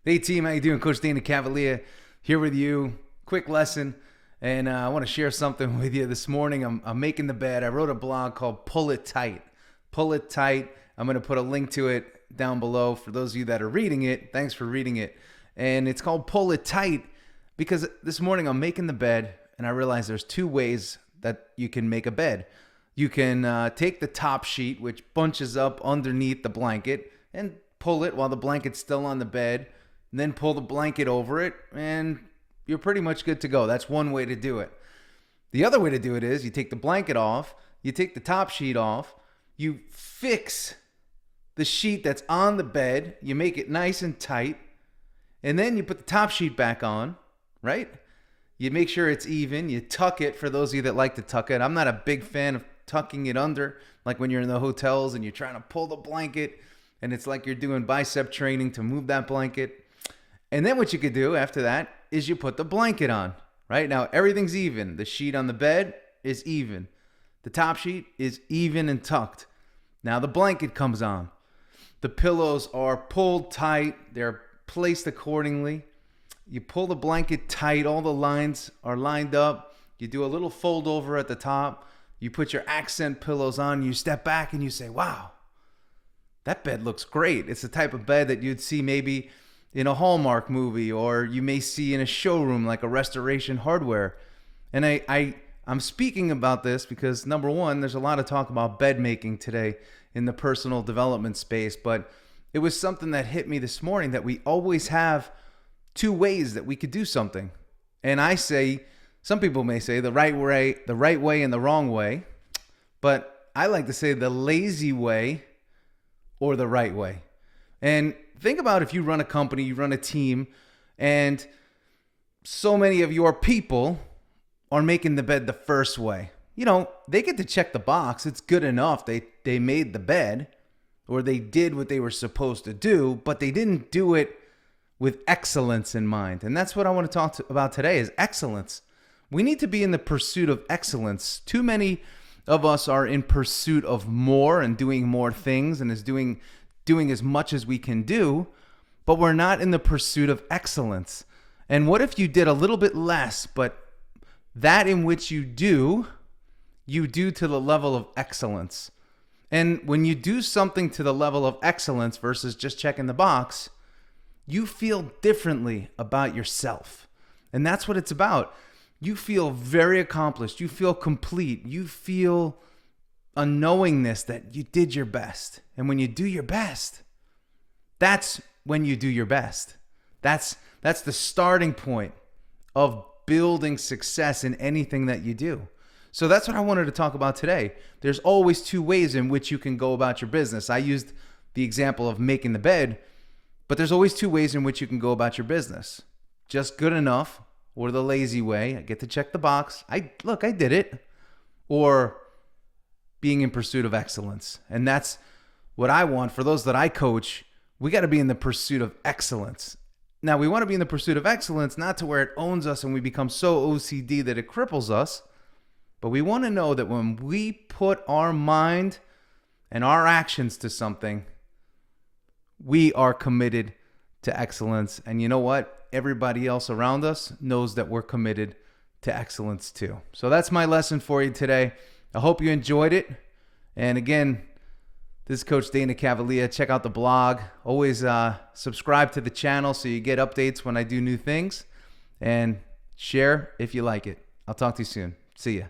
Hey team, how you doing? Coach Dana Cavalea here with you. Quick lesson, and I want to share something with you this morning. I'm making the bed. I wrote a blog called Pull It Tight. Pull It Tight. I'm going to put a link to it down below for those of you that are reading it. Thanks for reading it. And it's called Pull It Tight because this morning I'm making the bed, and I realized there's two ways that you can make a bed. You can take the top sheet, which bunches up underneath the blanket, and pull it while the blanket's still on the bed. And then pull the blanket over it, and you're pretty much good to go. That's one way to do it. The other way to do it is you take the blanket off, you take the top sheet off, you fix the sheet that's on the bed, you make it nice and tight, and then you put the top sheet back on, right? You make sure it's even, you tuck it for those of you that like to tuck it. I'm not a big fan of tucking it under, like when you're in the hotels and you're trying to pull the blanket, and it's like you're doing bicep training to move that blanket. And then what you could do after that is you put the blanket on, right? Now everything's even. The sheet on the bed is even. The top sheet is even and tucked. Now the blanket comes on. The pillows are pulled tight. They're placed accordingly. You pull the blanket tight. All the lines are lined up. You do a little fold over at the top. You put your accent pillows on. You step back and you say, wow, that bed looks great. It's the type of bed that you'd see maybe in a Hallmark movie, or you may see in a showroom like a Restoration Hardware. And I'm speaking about this because, number one, there's a lot of talk about bed making today in the personal development space, but it was something that hit me this morning that we always have two ways that we could do something. And I say, some people may say the right way and the wrong way, but I like to say the lazy way or the right way. And think about if you run a company, you run a team, and so many of your people are making the bed the first way. You know, they get to check the box. It's good enough. They made the bed, or they did what they were supposed to do, but they didn't do it with excellence in mind. And that's what I want to talk about today is excellence. We need to be in the pursuit of excellence. Too many of us are in pursuit of more and doing more things and is doing as much as we can do, but we're not in the pursuit of excellence. And what if you did a little bit less, but that in which you do to the level of excellence? And when you do something to the level of excellence versus just checking the box, you feel differently about yourself. And that's what it's about. You feel very accomplished. You feel complete. You feel a knowingness that you did your best. And when you do your best, that's when you do your best. That's the starting point of building success in anything that you do. So that's what I wanted to talk about today. There's always two ways in which you can go about your business. I used the example of making the bed, but there's always two ways in which you can go about your business. Just good enough, or the lazy way. I get to check the box. I did it. Or being in pursuit of excellence. And that's what I want for those that I coach. We got to be in the pursuit of excellence. Now, we want to be in the pursuit of excellence, not to where it owns us and we become so OCD that it cripples us, but we want to know that when we put our mind and our actions to something, we are committed to excellence. And you know what? Everybody else around us knows that we're committed to excellence too. So that's my lesson for you today. I hope you enjoyed it. And again, this is Coach Dana Cavalea. Check out the blog. Always subscribe to the channel so you get updates when I do new things. And share if you like it. I'll talk to you soon. See ya.